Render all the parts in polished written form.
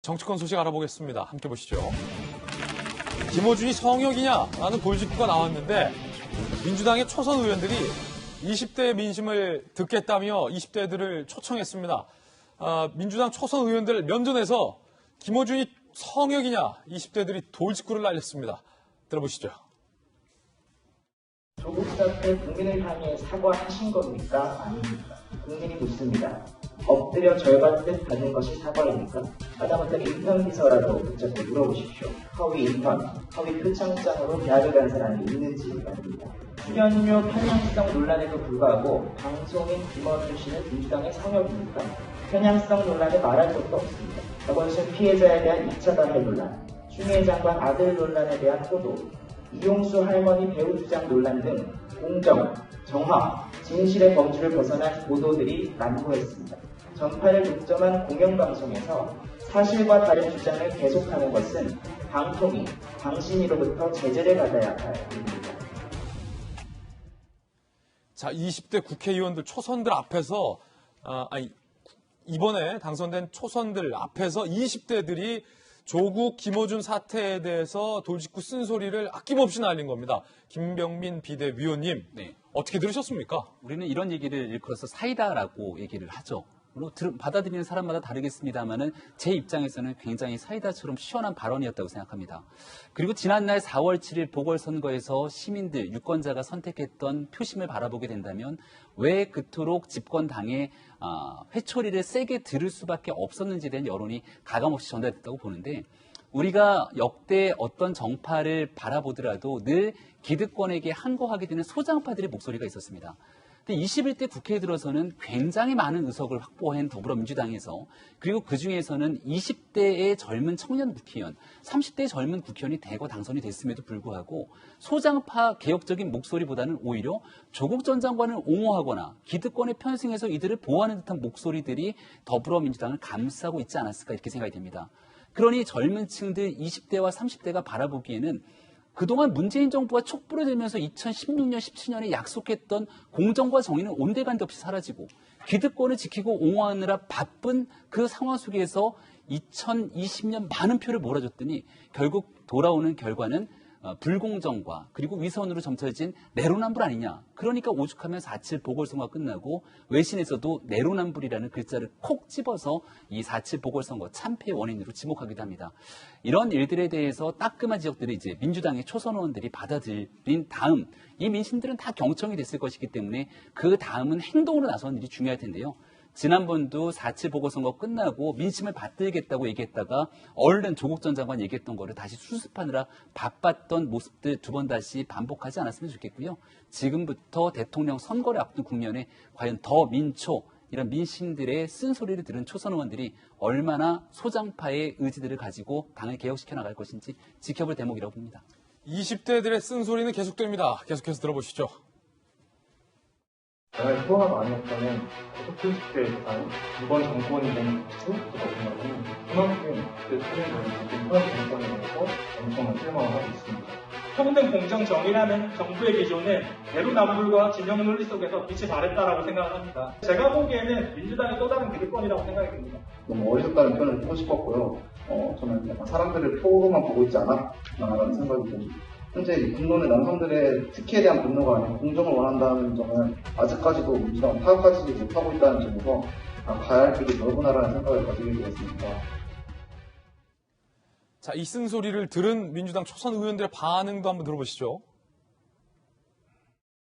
정치권 소식 알아보겠습니다. 함께 보시죠. 김어준이 성역이냐라는 돌직구가 나왔는데 민주당의 초선 의원들이 20대 민심을 듣겠다며 20대들을 초청했습니다. 민주당 초선 의원들 면전에서 김어준이 성역이냐 20대들이 돌직구를 날렸습니다. 들어보시죠. 조국 사태 국민을 향해 사과하신 겁니까? 아닙니까? 국민이 묻습니다. 엎드려 절받듯 받는 것이 사과입니까? 하다못해 인턴 비서라도 붙잡고 물어보십시오. 허위 인턴, 허위 표창장으로 대학을 간 사람이 있는지 말입니다. 출연료 편향성 논란에도 불구하고 방송인 김어준 씨는 민주당의 성역입니까? 편향성 논란에 말할 것도 없습니다. 박원순 피해자에 대한 2차 가해 논란, 추미애 장관 아들 논란에 대한 호도, 이용수 할머니 배우 주장 논란 등 공정, 정확, 진실의 범주를 벗어난 보도들이 난무했습니다. 전파를 독점한 공영방송에서 사실과 다른 주장을 계속하는 것은 방통위, 당신으로부터 제재를 받아야 할 일입니다. 자, 20대 국회의원들 초선들 앞에서 이번에 당선된 초선들 앞에서 20대들이 조국 김어준 사태에 대해서 돌직구 쓴소리를 아낌없이 날린 겁니다. 김병민 비대위원님, 네. 어떻게 들으셨습니까? 우리는 이런 얘기를 일컬어서 사이다라고 얘기를 하죠. 물론 받아들이는 사람마다 다르겠습니다만은 제 입장에서는 굉장히 사이다처럼 시원한 발언이었다고 생각합니다. 그리고 지난날 4월 7일 보궐선거에서 시민들, 유권자가 선택했던 표심을 바라보게 된다면 왜 그토록 집권당의 회초리를 세게 들을 수밖에 없었는지에 대한 여론이 가감없이 전달됐다고 보는데, 우리가 역대 어떤 정파를 바라보더라도 늘 기득권에게 항거하게 되는 소장파들의 목소리가 있었습니다. 근데 21대 국회에 들어서는 굉장히 많은 의석을 확보한 더불어민주당에서, 그리고 그중에서는 20대의 젊은 청년 국회의원, 30대의 젊은 국회의원이 대거 당선이 됐음에도 불구하고 소장파 개혁적인 목소리보다는 오히려 조국 전 장관을 옹호하거나 기득권에 편승해서 이들을 보호하는 듯한 목소리들이 더불어민주당을 감싸고 있지 않았을까, 이렇게 생각이 됩니다. 그러니 젊은 층들 20대와 30대가 바라보기에는 그동안 문재인 정부가 촛불을 들면서 2016년, 17년에 약속했던 공정과 정의는 온데간데 없이 사라지고 기득권을 지키고 옹호하느라 바쁜 그 상황 속에서 2020년 많은 표를 몰아줬더니 결국 돌아오는 결과는 불공정과 그리고 위선으로 점쳐진 내로남불 아니냐. 그러니까 오죽하면 4.7 보궐선거가 끝나고 외신에서도 내로남불이라는 글자를 콕 집어서 이 4.7 보궐선거 참패의 원인으로 지목하기도 합니다. 이런 일들에 대해서 따끔한 지적들을 이제 민주당의 초선 의원들이 받아들인 다음 이 민심들은 다 경청이 됐을 것이기 때문에 그 다음은 행동으로 나서는 일이 중요할 텐데요. 지난번도 4.7 보궐선거 끝나고 민심을 받들겠다고 얘기했다가 얼른 조국 전 장관 얘기했던 거를 다시 수습하느라 바빴던 모습들 두 번 다시 반복하지 않았으면 좋겠고요. 지금부터 대통령 선거를 앞둔 국면에 과연 더 민초, 이런 민심들의 쓴소리를 들은 초선 의원들이 얼마나 소장파의 의지들을 가지고 당을 개혁시켜 나갈 것인지 지켜볼 대목이라고 봅니다. 20대들의 쓴소리는 계속됩니다. 계속해서 들어보시죠. 만약 코로나가 아니었다면 계속 표식될 이번 정권이 된 수급부터 생각하면 그만큼 그 사회적인 코로나 정권에 대해서 엄청난 실망을 하고 있습니다. 평등 공정 정의라는 정부의 기조는 내로남불과 진영 논리 속에서 빛이 발했다라고 생각을 합니다. 제가 보기에는 민주당의 또 다른 기득권이라고 생각이 듭니다. 너무 어리석다는 표현을 쓰고 싶었고요. 저는 약간 사람들을 표로만 보고 있지 않아? 라는 생각이 듭니다. 현재 이 분노는 남성들의 특혜에 대한 분노가 아니라 공정을 원한다는 점을 아직까지도 민주당은 파악하지 못하고 있다는 점에서 가야 할 길이 넓구나라는 생각을 가지게 되었습니다. 자, 이 쓴소리를 들은 민주당 초선 의원들의 반응도 한번 들어보시죠.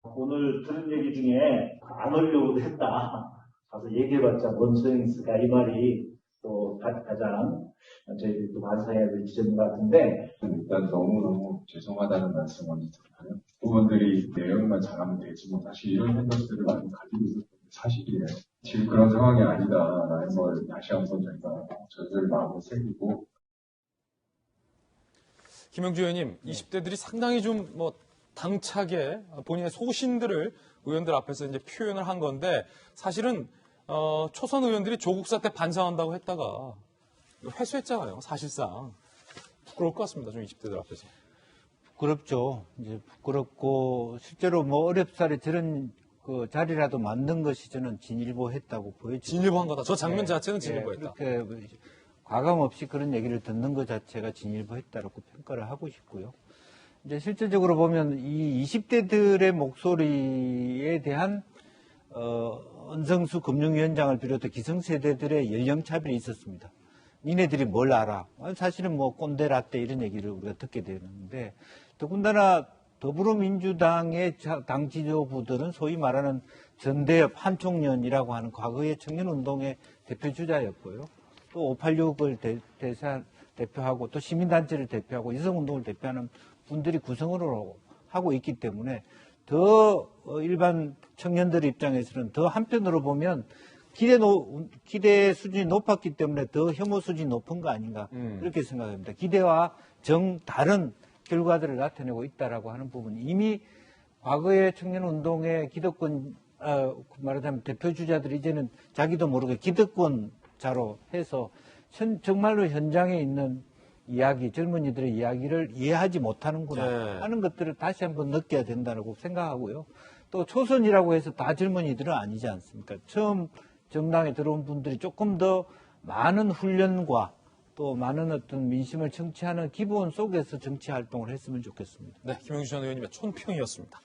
오늘 들은 얘기 중에 안 하려고도 했다. 가서 얘기해봤자 뭔 소용이 있을까, 이 말이 또 가장 저희들이 또 반성해야 될 지점인 것 같은데, 일단 너무너무 죄송하다는 말씀 먼저 드리고요. 의원들이 내용만 잘하면 되지 뭐 사실 이런 생각들을 많이 가지고 있었던 게 사실이에요. 지금 그런 상황이 아니다라는 걸 다시 한번 저희가 저희들 마음을 새기고. 김영주 의원님, 20대들이 상당히 좀 당차게 본인의 소신들을 의원들 앞에서 이제 표현을 한 건데, 사실은 초선 의원들이 조국 사태 반성한다고 했다가 회수했잖아요. 사실상 부끄러울 것 같습니다. 좀 20대들 앞에서. 부끄럽죠. 이제 부끄럽고 실제로 어렵사리 저런 그 자리라도 만든 것이 저는 진일보했다고 보여집니다. 진일보한 거다. 저 장면 자체는 진일보했다. 그렇게 과감 없이 그런 얘기를 듣는 것 자체가 진일보했다라고 평가를 하고 싶고요. 이제 실질적으로 보면 이 20대들의 목소리에 대한 언성수 금융위원장을 비롯해 기성세대들의 연령차별이 있었습니다. 니네들이 뭘 알아? 사실은 뭐 꼰대 라떼 이런 얘기를 우리가 듣게 되는데, 더군다나 더불어민주당의 당 지도부들은 소위 말하는 전대협 한총련이라고 하는 과거의 청년운동의 대표주자였고요. 또 586을 대표하고 또 시민단체를 대표하고 여성운동을 대표하는 분들이 구성을 하고 있기 때문에 더 일반 청년들 입장에서는 더 한편으로 보면 기대 수준이 높았기 때문에 더 혐오 수준이 높은 거 아닌가 이렇게 생각합니다. 기대와 다른 결과들을 나타내고 있다라고 하는 부분, 이미 과거의 청년운동의 기득권 말하자면 대표주자들이 이제는 자기도 모르게 기득권자로 해서 정말로 현장에 있는 이야기, 젊은이들의 이야기를 이해하지 못하는구나 하는 것들을 다시 한번 느껴야 된다고 생각하고요. 또 초선이라고 해서 다 젊은이들은 아니지 않습니까? 처음 정당에 들어온 분들이 조금 더 많은 훈련과 또 많은 어떤 민심을 청취하는 기본 속에서 정치 활동을 했으면 좋겠습니다. 네, 김영주 전 의원님의 촌평이었습니다.